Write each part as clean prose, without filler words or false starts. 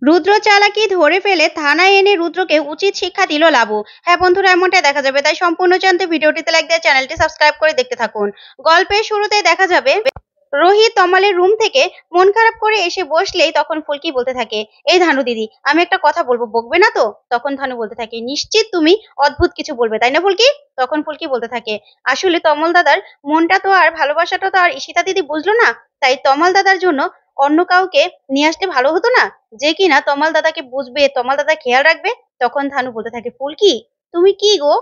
রুদ্র চালাকি ধরে ফেলে থানায় এনে রুদ্রকে উচিত শিক্ষা দিল লাবু। হ্যাঁ বন্ধুরা, এমনটাই দেখা যাবে, তাই সম্পূর্ণ জানতে ভিডিওটিতে লাইক দিয়ে চ্যানেলটি সাবস্ক্রাইব করে দেখতে থাকুন। গল্পের শুরুতেই দেখা যাবে রোহিত তমালের রুম থেকে মন খারাপ করে এসে বসলেই তখন ফুলকি বলতে থাকে, এই ধানু দিদি, আমি একটা কথা বলবো, বকবে না তো? তখন ধানু বলতে থাকে, নিশ্চিত তুমি অদ্ভুত কিছু বলবে, তাই না ফুলকি? তখন ফুলকি বলতে থাকে, আসলে তমল দাদার মনটা তো আর ভালোবাসাটা তো আর ঈশিতা দিদি বুঝলো না, তাই তমাল দাদার জন্য অন্য কাউকে নিয়ে আসলে ভালো হতো না, যে কিনা তমাল দাদাকে বুঝবে, তমাল দাদা খেয়াল রাখবে। তখন ধানু বলতে থাকে, ফুলকি তুমি কি গো,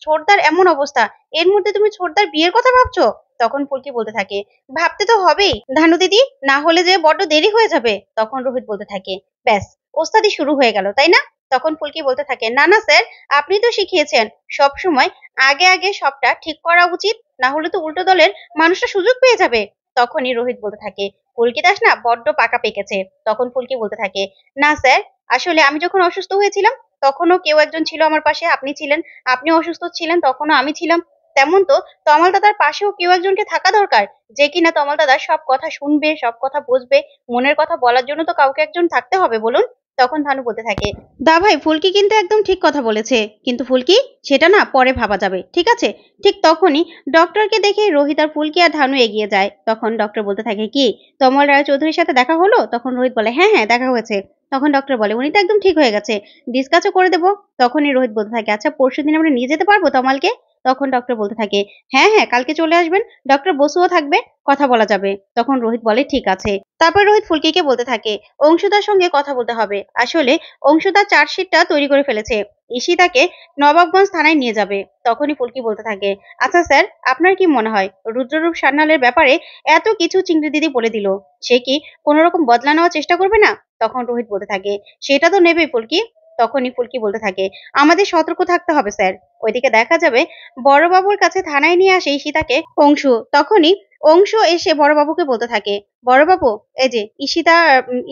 ছোটদার এমন অবস্থা, এর মধ্যে তুমি ছোটদার বিয়ের কথা ভাবছো? তখন ফুলকি বলতে থাকে, ভাবতে তো হবেই ধানু দিদি, না হলে যে বড্ড দেরি হয়ে যাবে। তখন রোহিত বলতে থাকে, ব্যাস, ওস্তাদি শুরু হয়ে গেল, তাই না? তখন ফুলকি বলতে থাকে, না না স্যার, আপনি তো শিখিয়েছেন সব সময় আগে আগে সবটা ঠিক করা উচিত, না হলে তো উল্টো দলের মানুষটা সুযোগ পেয়ে যাবে। তখনই রোহিত বলতে থাকে, ফুলকি দাস না বড্ড পাকা পেকেছে। তখন ফুলকি বলতে থাকে, না স্যার, আসলে আমি যখন অসুস্থ হয়েছিলাম তখনও কেউ একজন ছিল আমার পাশে, আপনি ছিলেন। আপনি অসুস্থ ছিলেন তখনও আমি ছিলাম। তেমন তো তমাল দাদার পাশেও কেউ একজনকে থাকা দরকার, যে কিনা তমাল দাদার সব কথা শুনবে, সব কথা বুঝবে। মনের কথা বলার জন্য তো কাউকে একজন থাকতে হবে, বলুন? তখন ধানু বলতে থাকে, দা ভাই, ফুলকি কিন্তু একদম ঠিক কথা বলেছে, কিন্তু ফুলকি, সেটা না পরে ভাবা যাবে, ঠিক আছে? ঠিক তখনই ডক্টরকে দেখে রোহিত আর ফুলকি আর ধানু এগিয়ে যায়। তখন ডক্টর বলতে থাকে, কি তমল রায় চৌধুরীর সাথে দেখা হলো? তখন রোহিত বলে, হ্যাঁ হ্যাঁ, দেখা হয়েছে। তখন ডক্টর বলে, উনি তো একদম ঠিক হয়ে গেছে, ডিসকাসও করে দেবো। তখনই রোহিত বলতে থাকে, আচ্ছা পরশুদিন আমরা নিয়ে যেতে পারবো তমালকে? তখন ডক্টর বলতে থাকে, হ্যাঁ হ্যাঁ, কালকে চলে আসবেন, ডক্টর বসুও থাকবে, কথা বলা যাবে। তখন রোহিত বলে, ঠিক আছে। তারপর রোহিত ফুলকিকে বলতে থাকে, অংশুদার সঙ্গে কথা বলতে হবে, আসলে অংশুদার চার্জশিটটা তৈরি করে ফেলেছে, ঈশিতাকে নবাবগঞ্জ থানায় নিয়ে যাবে। তখনই ফুলকি বলতে থাকে, আচ্ছা স্যার, আপনার কি মনে হয় রুদ্ররূপ সান্যালের ব্যাপারে এত কিছু চিংড়ি দিদি বলে দিল, সে কি কোনো রকম বদলা নেওয়ার চেষ্টা করবে না? তখন রোহিত বলতে থাকে, সেটা তো নেবেই ফুলকি। তখনই ফুলকি বলতে থাকে, আমাদের সতর্ক থাকতে হবে স্যার। ওইদিকে দেখা যাবে বড়বাবুর কাছে থানায় নিয়ে আসে ঈশিতাকে অংশু। তখনই অংশু এসে বড়বাবুকে বলতে থাকে, বড়বাবু, এই যে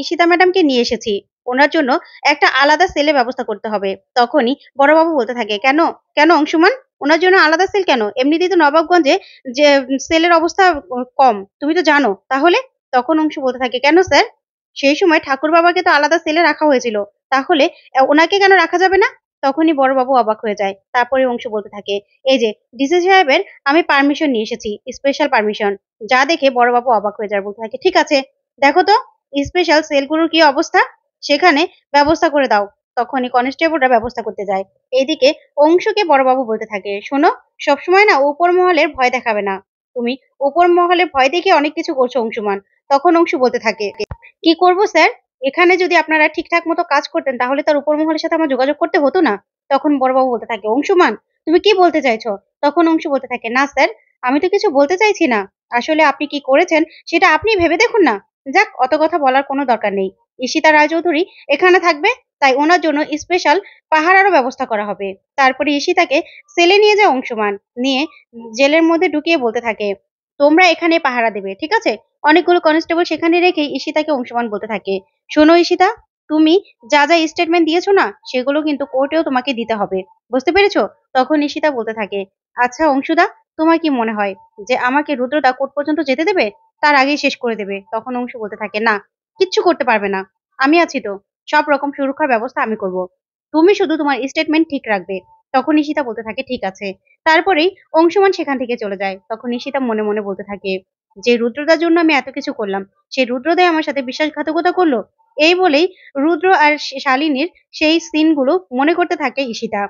ঈশিতা ম্যাডামকে নিয়ে এসেছি, ওনার জন্য একটা আলাদা সেলে ব্যবস্থা করতে হবে। তখনই বড়বাবু বলতে থাকে, কেন কেন অংশুমান, ওনার জন্য আলাদা সেল কেন? এমনিতেই তো নবাবগঞ্জে যে সেলের অবস্থা কম, তুমি তো জানো। তাহলে? তখন অংশু বলতে থাকে, কেন স্যার, সেই সময় ঠাকুর বাবাকে তো আলাদা সেলে রাখা হয়েছিল, তাহলে ওনাকে কেন রাখা যাবে না? তখনই বড়বাবু অবাক হয়ে যায়। তারপরে অংশু বলতে থাকে, এই যে ডিসি সাহেবের আমি পারমিশন নিয়ে এসেছি, স্পেশাল পারমিশন। যা দেখে বড়বাবু অবাক হয়ে যায়, বলতে থাকে, ঠিক আছে, দেখো তো স্পেশাল সেলগুলোর কি অবস্থা, সেখানে ব্যবস্থা করে দাও। তখনই কনস্টেবলরা ব্যবস্থা করতে যায়। এইদিকে অংশুকে বড়বাবু বলতে থাকে, শোনো, সবসময় না উপর মহলের ভয় দেখাবে না, তুমি উপর মহলে ভয় দেখিয়ে অনেক কিছু করছো অংশুমান। তখন অংশু বলতে থাকে, কি করব স্যার, এখানে যদি আপনারা ঠিকঠাক মতো কাজ করতেন তাহলে তার উপর মহলের সাথে আমার যোগাযোগ করতে হতো না। তখন বড়বাবু বলতে থাকে, অংশুমান, তুমি কি বলতে চাইছো? তখন অংশু বলতে থাকে, না স্যার, আমি তো কিছু বলতে চাইছি না, আসলে আপনি কি করেছেন সেটা আপনি ভেবে দেখুন না। যাক, অত কথা বলার কোনো দরকার নেই। ঈশিতা রায়চৌধুরী এখানে থাকবে, তাই ওনার জন্য স্পেশাল পাহারারও ব্যবস্থা করা হবে। তারপরে ঈশিতাকে সেলে নিয়ে যায় অংশুমান, নিয়ে জেলের মধ্যে ঢুকিয়ে বলতে থাকে, তোমরা এখানে পাহারা দেবে, ঠিক আছে? অনেকগুলো কনস্টেবল সেখানে রেখে ঈশিতাকে অংশুমান বলতে থাকে, শোনো ঈশিতা, তুমি যা যা স্টেটমেন্ট দিয়েছো না, সেগুলো কিন্তু কোর্টেও তোমাকে দিতে হবে, বুঝতে পেরেছো? তখন ঈশিতা বলতে থাকে, আচ্ছা অংশুদা, তোমার কি মনে হয় যে আমাকে রুদ্রদা কোর্ট পর্যন্ত যেতে দেবে, তার আগেই শেষ করে দেবে? তখন অংশু বলতে থাকে, না, কিচ্ছু করতে পারবে না, আমি আছি তো, সব রকম সুরক্ষার ব্যবস্থা আমি করব, তুমি শুধু তোমার স্টেটমেন্ট ঠিক রাখবে। তখন ঈশিতা বলতে থাকে, ঠিক আছে। তারপরেই অংশুমান সেখান থেকে চলে যায়। তখন ঈশিতা মনে মনে বলতে থাকে, যে রুদ্রদার জন্য আমি এত কিছু করলাম, সেই রুদ্রদাই আমার সাথে বিশ্বাসঘাতকতা করলো। এই বলেই রুদ্র আর শালিনীর সেই সিনগুলো মনে করতে থাকে ঈশিতা,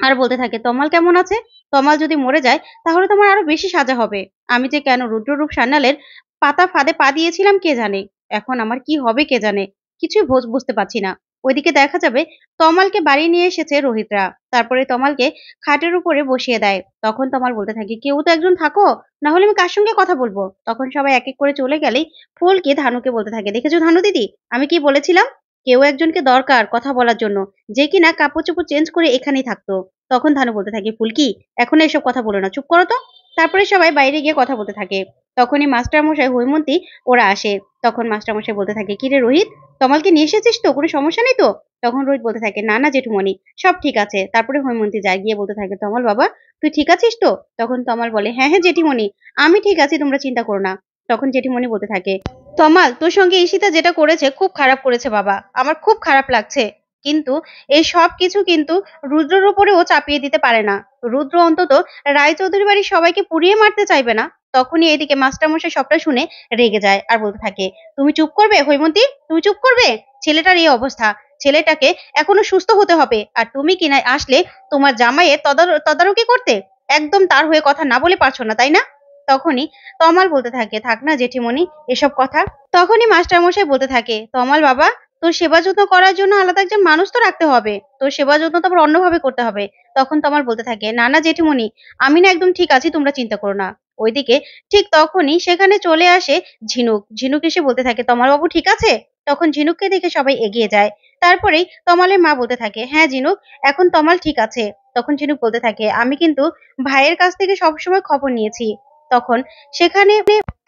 আর বলতে থাকে, তমাল কেমন আছে? তমাল যদি মরে যায় তাহলে তোমার আরো বেশি সাজা হবে। আমি যে কেন রুদ্ররূপ সান্যালের পাতা ফাঁদে পা দিয়েছিলাম কে জানে, এখন আমার কি হবে কে জানে, কিছুই বুঝতে পারছি না। ওইদিকে দেখা যাবে তমালকে বাড়ি নিয়ে এসেছে রোহিতরা। তারপরে তমালকে খাটের উপরে বসিয়ে দেয়। তখন তমাল বলতে থাকে, কেউ তো একজন থাকো, না হলে আমি কার সঙ্গে কথা বলবো? তখন সবাই এক এক করে চলে গেলেই ফুলকে ধানুকে বলতে থাকে, দেখেছো ধানু দিদি, আমি কি বলেছিলাম, কেউ একজনকে দরকার কথা বলার জন্য, যে কিনা কাপড় চোপড় চেঞ্জ করে এখানেই থাকতো। তখন ধানু বলতে থাকে, ফুলকি, এখন এসব কথা বলো না, চুপ করো তো। তারপরে সবাই বাইরে গিয়ে কথা বলতে থাকে। তখনই মাস্টার মশাই, হৈমন্তী ওরা আসে। তখন মাস্টার মশাই বলতে থাকে, কি রে রোহিত, তমালকে নিয়ে এসেছিস তো, কোনো সমস্যা নেই তো? তখন রোহিত বলতে থাকে, না না জেঠুমণি, সব ঠিক আছে। তারপরে হৈমন্তী যায়, গিয়ে বলতে থাকে, তমাল বাবা, তুই ঠিক আছিস তো? তখন তমাল বলে, হ্যাঁ হ্যাঁ জেঠিমণি, আমি ঠিক আছি, তোমরা চিন্তা করো না। তখন জেঠিমণি বলতে থাকে, তমাল, তোর সঙ্গে ঈশিতা যেটা করেছে খুব খারাপ করেছে বাবা, আমার খুব খারাপ লাগছে। কিন্তু এই সব কিছু কিন্তু রুদ্রর উপরেও চাপিয়ে দিতে পারে না। রুদ্র অন্তত রায়চৌধুরী বাড়ির সবাইকে পুড়িয়ে মারতে চাইবে না। তখনই এদিকে মাস্টারমশাই সবটা শুনে রেগে যায় আর বলতে থাকে, তুমি চুপ করবে হৈমন্তী, তুমি চুপ করবে। ছেলেটার এই অবস্থা, ছেলেটাকে এখনো সুস্থ হতে হবে, আর তুমি কিনা আসলে তোমার জামাইয়ের তদারকি করতে। একদম তার হয়ে কথা না বলে পারছো না, তাই না? তখনই তমাল বলতে থাকে, থাক না জেঠিমণি এসব কথা। তখনই মাস্টারমশাই বলতে থাকে, তমাল বাবা, তোর সেবা যত্ন করার জন্য আলাদা একজন মানুষ তো রাখতে হবে, তোর সেবা যত্ন তো আবার অন্যভাবে করতে হবে। তখন তমাল বলতে থাকে, না না জেঠিমণি, আমি না একদম ঠিক আছি, তোমরা চিন্তা করো না। ওইদিকে ঠিক তখনই সেখানে চলে আসে ঝিনুক। ঝিনুক এসে বলতে থাকে, তমাল বাবু ঠিক আছে? তখন ঝিনুককে দেখে সবাই এগিয়ে যায়। তারপরেই তমালের মা বলতে থাকে, হ্যাঁ ঝিনুক, এখন তমাল ঠিক আছে। তখন ঝিনুক বলতে থাকে, আমি কিন্তু ভাইয়ের কাছ থেকে সবসময় খবর নিয়েছি। তখন সেখানে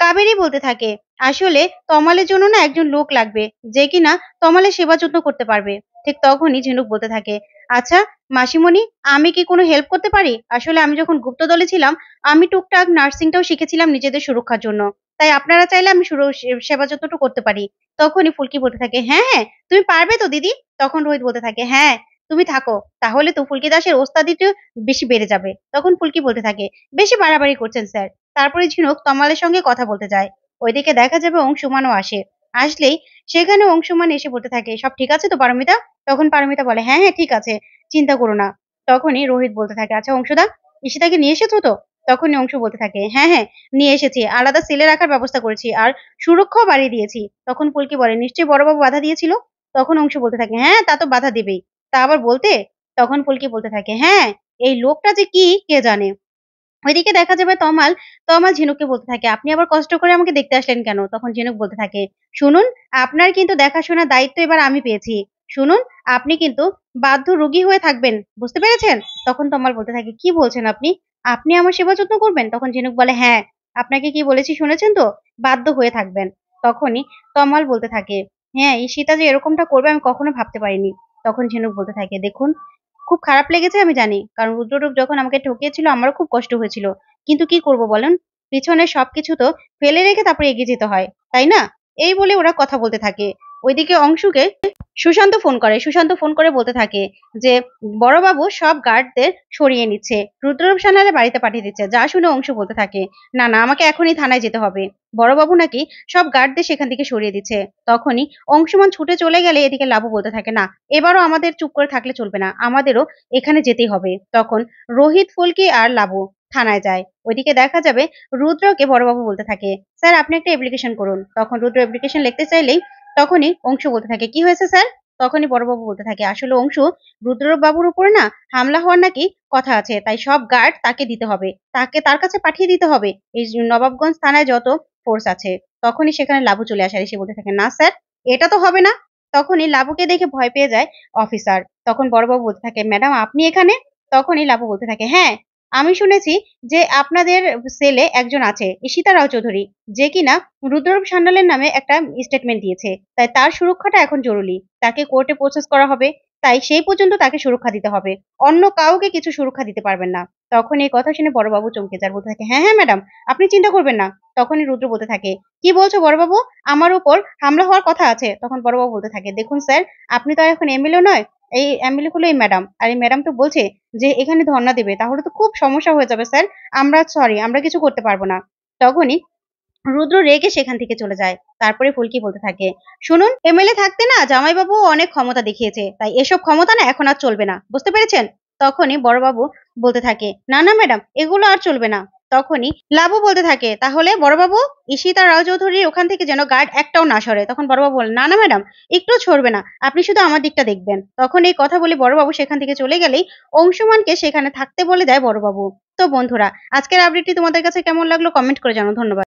কাবেরী বলতে থাকে, আসলে তমালের জন্য না একজন লোক লাগবে, যে কিনা তমালের সেবা যত্ন করতে পারবে। ঠিক তখনই ঝিনুক বলতে থাকে, আচ্ছা মাসিমণি, আমি কি কোনো হেল্প করতে পারি? আসলে আমি যখন গুপ্ত দলে ছিলাম, আমি টুকটাক নার্সিংটাও শিখেছিলাম নিজেদের সুরক্ষার জন্য। তাই আপনারা চাইলে আমি সেবা যত্নটা করতে পারি। তখনই ফুলকি বলতে থাকে, হ্যাঁ হ্যাঁ, তুমি পারবে তো দিদি? তখন রোহিত বলতে থাকে, হ্যাঁ তুমি থাকো, তাহলে তো ফুলকি দাসের ওস্তাদিটা বেশি বেড়ে যাবে। তখন ফুলকি বলতে থাকে, বেশি বাড়াবাড়ি করছেন স্যার। তারপরে ঝিনুক তমালের সঙ্গে কথা বলতে যায়। ওইদিকে দেখা যাবে অংশুমানও আসে। আসলেই সেখানে অংশুমান এসে বলতে থাকে, সব ঠিক আছে তো পারমিতা? তখন পারমিতা বলে, হ্যাঁ হ্যাঁ ঠিক আছে, চিন্তা করো না। তখনই রোহিত বলতে থাকে, আচ্ছা অংশুদা, ঈশিতাকে নিয়ে এসেছো তো? তখনই অংশু বলতে থাকে, হ্যাঁ হ্যাঁ নিয়ে এসেছি, আলাদা সেলে রাখার ব্যবস্থা করেছি, আর সুরক্ষাও বাড়িয়ে দিয়েছি। তখন ফুলকি বলে, নিশ্চয়ই বড়বাবু বাধা দিয়েছিল? তখন অংশু বলতে থাকে, হ্যাঁ তা তো বাধা দেবেই, তা আবার বলতে। তখন ফুলকি বলতে থাকে, হ্যাঁ এই লোকটা যে কি কে জানে। ওইদিকে দেখা যাবে তমাল ঝিনুককে বলতে থাকে, আপনি আবার কষ্ট করে আমাকে দেখতে আসলেন কেন? তখন ঝিনুক বলতে থাকে, শুনুন, আপনার কিন্তু দেখাশোনার দায়িত্ব এবার আমি পেয়েছি। শুনুন, আপনি কিন্তু বাধ্য রোগী হয়ে থাকবেন, বুঝতে পেরেছেন? তখন তমাল বলতে থাকে, কি বলছেন আপনি? আপনি আমার সেবা যত্ন করবেন? তখন ঝিনুক বলে, হ্যাঁ, আপনাকে কি বলেছি শুনেছেন তো, বাধ্য হয়ে থাকবেন। তখনই তমাল বলতে থাকে, হ্যাঁ এই সীতা যে এরকমটা করবে আমি কখনো ভাবতে পারিনি। তখন ঝিনুক বলতে থাকে, দেখুন, খুব খারাপ লেগেছে আমি জানি, কারণ রুদ্ররূপ যখন আমাকে ঠকিয়েছিল আমারও খুব কষ্ট হয়েছিল। কিন্তু কি করব বলেন? পিছনের সবকিছু তো ফেলে রেখে তারপরে এগিয়ে যেতে হয়, তাই না? এই বলে ওরা কথা বলতে থাকে। ওইদিকে অংশুকে সুশান্ত ফোন করে বলতে থাকে যে বড়বাবু সব গার্ডদের সরিয়ে নিচ্ছে, রুদ্ররূপ সানারে বাড়িতে পাঠিয়ে দিচ্ছে। যা শুনে অংশু বলতে থাকে, না না আমাকে এখনই থানায় যেতে হবে, বড়বাবু নাকি সব গার্ডদের সেখান থেকে সরিয়ে দিচ্ছে। তখনই অংশুমান ছুটে চলে গেলে এদিকে লাবু বলতে থাকে, না এবারও আমাদের চুপ করে থাকলে চলবে না, আমাদেরও এখানে যেতেই হবে। তখন রোহিত, ফুলকি আর লাবু থানায় যায়। ওইদিকে দেখা যাবে রুদ্রকে বড়বাবু বলতে থাকে, স্যার আপনি একটা অ্যাপ্লিকেশন করুন। তখন রুদ্র অ্যাপ্লিকেশন লিখতে চাইলেই তখনই অংশু বলতে থাকে, কি হয়েছে স্যার? তখনই বড়বাবু বলতে থাকে, আসলে অংশু, রুদ্র বাবুর উপরে না হামলা হওয়ার নাকি কথা আছে, তাই সব গার্ড তাকে দিতে হবে, তাকে তার কাছে পাঠিয়ে দিতে হবে, এই নবাবগঞ্জ থানায় যত ফোর্স আছে। তখনই সেখানে লাবু চলে আসে আর এসে বলতে থাকে, না স্যার এটা তো হবে না। তখনই লাবুকে দেখে ভয় পেয়ে যায় অফিসার। তখন বড়বাবু বলতে থাকে, ম্যাডাম আপনি এখানে? তখনই লাবু বলতে থাকে, হ্যাঁ আমি শুনেছি যে আপনাদের সেলে একজন আছে ঈশিতা রাও চৌধুরী, যে কিনা রুদ্ররূপ সান্যালের নামে একটা স্টেটমেন্ট দিয়েছে, তাই তার সুরক্ষাটা এখন জরুরি। তাকে কোর্টে প্রসেস করা হবে, তাই সেই পর্যন্ত তাকে সুরক্ষা দিতে হবে, অন্য কাউকে কিছু সুরক্ষা দিতে পারবেন না। তখন এই কথা শুনে বড়বাবু চমকে যায়, বলতে থাকে, হ্যাঁ হ্যাঁ ম্যাডাম আপনি চিন্তা করবেন না। তখনই রুদ্র বলতে থাকে, কি বলছো বড়বাবু, আমার উপর হামলা হওয়ার কথা আছে? তখন বড়বাবু বলতে থাকে, দেখুন স্যার, আপনি তো আর এখন এমএলএ নয়, এই এমএলএ হলো এই ম্যাডাম, আর এই ম্যাডাম তো বলছে যে এখানে ধর্ণা দেবে, তাহলে তো খুব সমস্যা হয়ে যাবে স্যার, আমরা সরি আমরা কিছু করতে পারবো না। তখনই রুদ্র রেগে সেখান থেকে চলে যায়। তারপরে ফুলকি বলতে থাকে, শুনুন, এমএলএ থাকতে না জামাইবাবু অনেক ক্ষমতা দেখিয়েছে, তাই এসব ক্ষমতা না এখন আর চলবে না, বুঝতে পেরেছেন? তখনই বড়বাবু বলতে থাকে, না না ম্যাডাম এগুলো আর চলবে না। তখনই লাবু বলতে থাকে, তাহলে বড়বাবু ঈশিতা রাও চৌধুরীর ওখান থেকে যেন গার্ড একটাও না সরে। তখন বড়বাবু বলে, না না ম্যাডাম একটু ছড়বে না, আপনি শুধু আমার দিকটা দেখবেন। তখন এই কথা বলে বড়বাবু সেখান থেকে চলে গেলেই অংশুমানকে সেখানে থাকতে বলে দেয় বড়বাবু। তো বন্ধুরা, আজকের আপডেটটি তোমাদের কাছে কেমন লাগলো কমেন্ট করে জানাও। ধন্যবাদ।